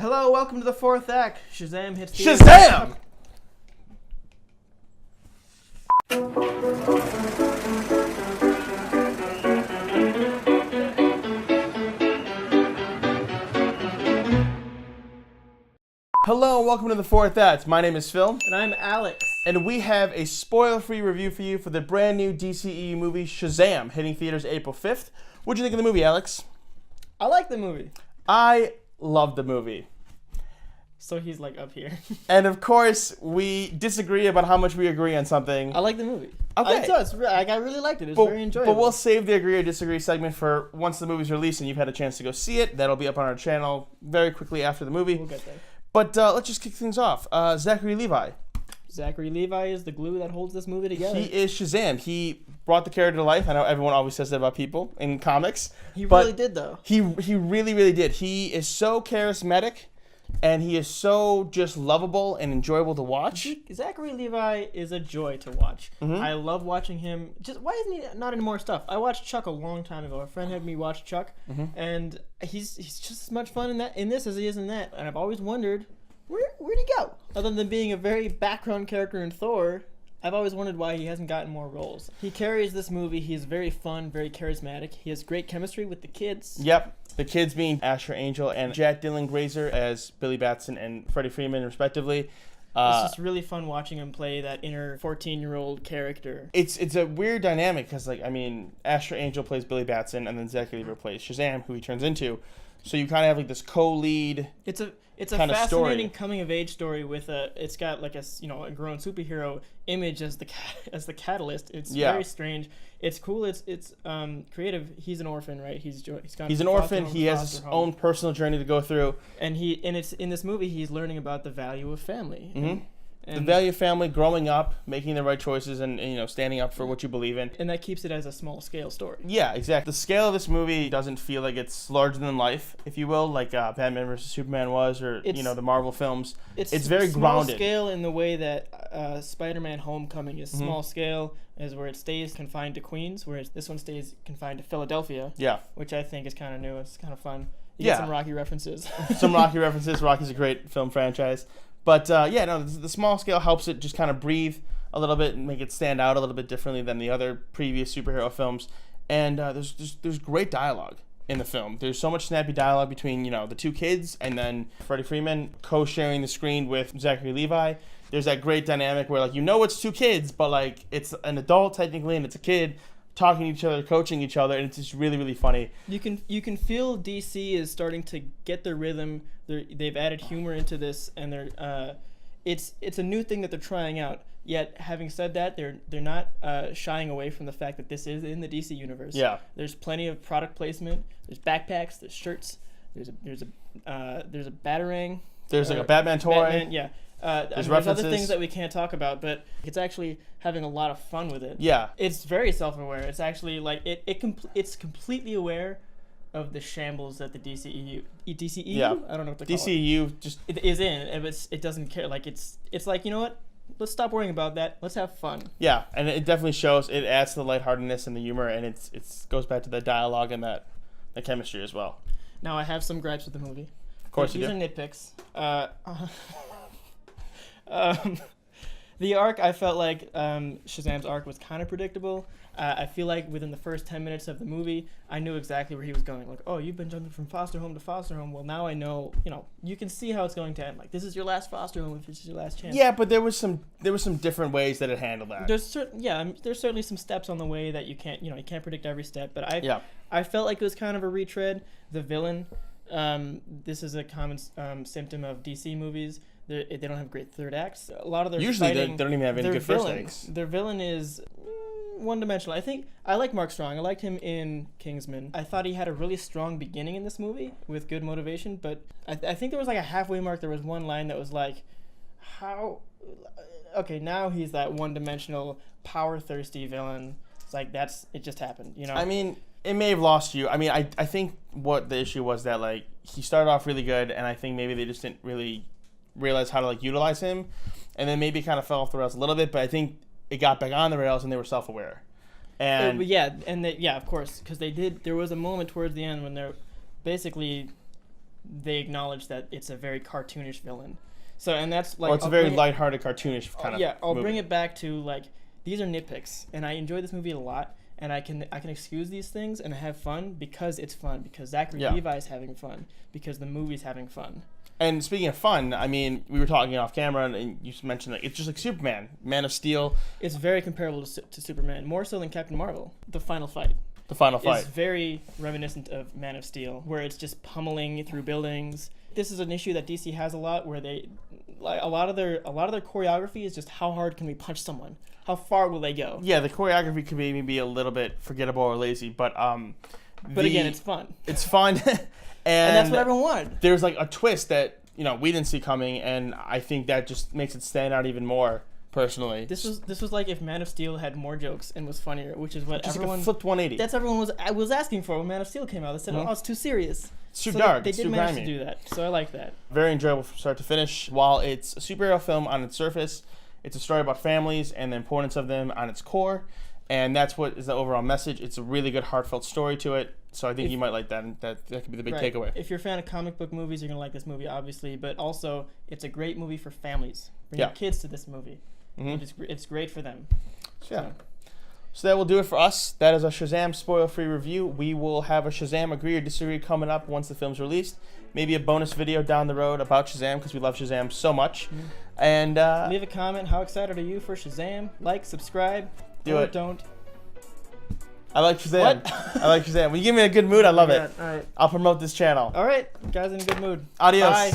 Hello, welcome to the fourth act. Shazam hits the Shazam! Hello and welcome to the fourth act. My name is Phil. And I'm Alex. And we have a spoiler-free review for you for the brand new DCEU movie Shazam, hitting theaters April 5th. What'd you think of the movie, Alex? I like the movie. I loved the movie. So he's like up here. And of course, we disagree about how much we agree on something. I like the movie. Okay. I really liked it. It was very enjoyable. But we'll save the agree or disagree segment for once the movie's released and you've had a chance to go see it. That'll be up on our channel very quickly after the movie. We'll get there. But let's just kick things off. Zachary Levi. Zachary Levi is the glue that holds this movie together. He is Shazam. He brought the character to life. I know everyone always says that about people in comics. He really did, though. He really, really did. He is so charismatic, and he is so just lovable and enjoyable to watch. Zachary Levi is a joy to watch. Mm-hmm. I love watching him. Just why isn't he not in more stuff? I watched Chuck a long time ago. A friend had me watch Chuck, and he's just as much fun in this as he is in that. And I've always wondered, where'd he go? Other than being a very background character in Thor, I've always wondered why he hasn't gotten more roles. He carries this movie. He's very fun, very charismatic. He has great chemistry with the kids. Yep. The kids being Asher Angel and Jack Dylan Grazer as Billy Batson and Freddie Freeman, respectively. It's just really fun watching him play that inner 14-year-old character. It's a weird dynamic because, Asher Angel plays Billy Batson and then Zachary Levi plays Shazam, who he turns into. So you kind of have this co-lead. It's a fascinating coming of age story with it's got like a grown superhero image as the catalyst. It's very strange. It's cool. It's creative. He's an orphan, right? He's an orphan. He has his own personal journey to go through. And it's in this movie he's learning about the value of family. Mm-hmm. And the value of family, growing up, making the right choices, and standing up for what you believe in. And that keeps it as a small scale story. Yeah, exactly. The scale of this movie doesn't feel like it's larger than life, if you will, like Batman vs Superman was, or the Marvel films. It's very grounded. Small scale in the way that Spider-Man: Homecoming is small scale, is where it stays confined to Queens, whereas this one stays confined to Philadelphia. Yeah. Which I think is kind of new. It's kind of fun. You get some Rocky references. Some Rocky references. Rocky's a great film franchise. But, the small scale helps it just kind of breathe a little bit and make it stand out a little bit differently than the other previous superhero films. And there's great dialogue in the film. There's so much snappy dialogue between, the two kids and then Freddie Freeman co-sharing the screen with Zachary Levi. There's that great dynamic where, it's two kids, but, it's an adult technically and it's a kid talking to each other, coaching each other, and it's just really, really funny. You can feel DC is starting to get their rhythm. They've added humor into this, and it's a new thing that they're trying out. Yet, having said that, they're not shying away from the fact that this is in the DC universe. Yeah. There's plenty of product placement. There's backpacks. There's shirts. There's a Batarang. There's a Batman toy. Batman, yeah. There's other things that we can't talk about, but it's actually having a lot of fun with it. Yeah. It's very self-aware. It's actually it's completely aware of the shambles that the DCEU. Yeah. I don't know what to call it. DCEU just it is in, and it doesn't care. It's like, you know what? Let's stop worrying about that. Let's have fun. Yeah, and it definitely shows. It adds to the lightheartedness and the humor, and it goes back to the dialogue and the chemistry as well. Now I have some gripes with the movie. Of course you do. These are nitpicks. The arc, I felt like Shazam's arc was kind of predictable. I feel like within the first 10 minutes of the movie, I knew exactly where he was going. Like, oh, you've been jumping from foster home to foster home. Well, now I know, you can see how it's going to end. Like, this is your last foster home if this is your last chance. Yeah, but there was some different ways that it handled that. There's certainly some steps on the way that you can't predict every step. But I felt like it was kind of a retread. The villain, this is a common symptom of DC movies. They don't have great third acts. A lot of their usually fighting, they don't even have any good first acts. Their villain is one-dimensional. I like Mark Strong. I liked him in Kingsman. I thought he had a really strong beginning in this movie with good motivation, but I think there was like a halfway mark. There was one line that was like, how? Okay, now he's that one-dimensional, power-thirsty villain. It's like it just happened, I mean, it may have lost you. I mean, I think what the issue was that he started off really good, and I think maybe they just didn't really realize how to utilize him, and then maybe kind of fell off the rails a little bit, but I think it got back on the rails and they were self-aware. And of course, because they did. There was a moment towards the end when they're basically they acknowledge that it's a very cartoonish villain. So, and that's like... Or it's a very lighthearted, cartoonish kind of Yeah, I'll movie. bring it back to, like, these are nitpicks, and I enjoy this movie a lot, and I can excuse these things and have fun because it's fun, because Zachary Levi is having fun, because the movie's having fun. And speaking of fun, I mean, we were talking off camera, and you mentioned that it's just like Superman, Man of Steel. It's very comparable to Superman, more so than Captain Marvel. The final fight. The final fight is very reminiscent of Man of Steel, where it's just pummeling through buildings. This is an issue that DC has a lot, where they, like, a lot of their choreography is just how hard can we punch someone? How far will they go? Yeah, the choreography could maybe be a little bit forgettable or lazy, but again, it's fun. It's fun. And that's what everyone wanted. There's like a twist that, you know, we didn't see coming, and I think that just makes it stand out even more, personally. This was like if Man of Steel had more jokes and was funnier, which is what everyone... Like a flipped 180. That's everyone was asking for when Man of Steel came out. They said, oh, it's too serious. It's too dark. They it's did too manage grimy. to do that, so I like that. Very enjoyable from start to finish. While it's a superhero film on its surface, it's a story about families and the importance of them on its core, and that's what is the overall message. It's a really good, heartfelt story to it, so I think you might like that, and that could be the big takeaway. If you're a fan of comic book movies, you're going to like this movie, obviously, but also, it's a great movie for families. Bring your kids to this movie. It's great for them. So that will do it for us. That is a Shazam spoiler-free review. We will have a Shazam Agree or Disagree coming up once the film's released. Maybe a bonus video down the road about Shazam, because we love Shazam so much. And leave a comment. How excited are you for Shazam? Like, subscribe. Do it. Don't. I like Shazam. I like Shazam. When you give me a good mood, I love it. All right. I'll promote this channel. All right. Guys in a good mood. Adios. Bye.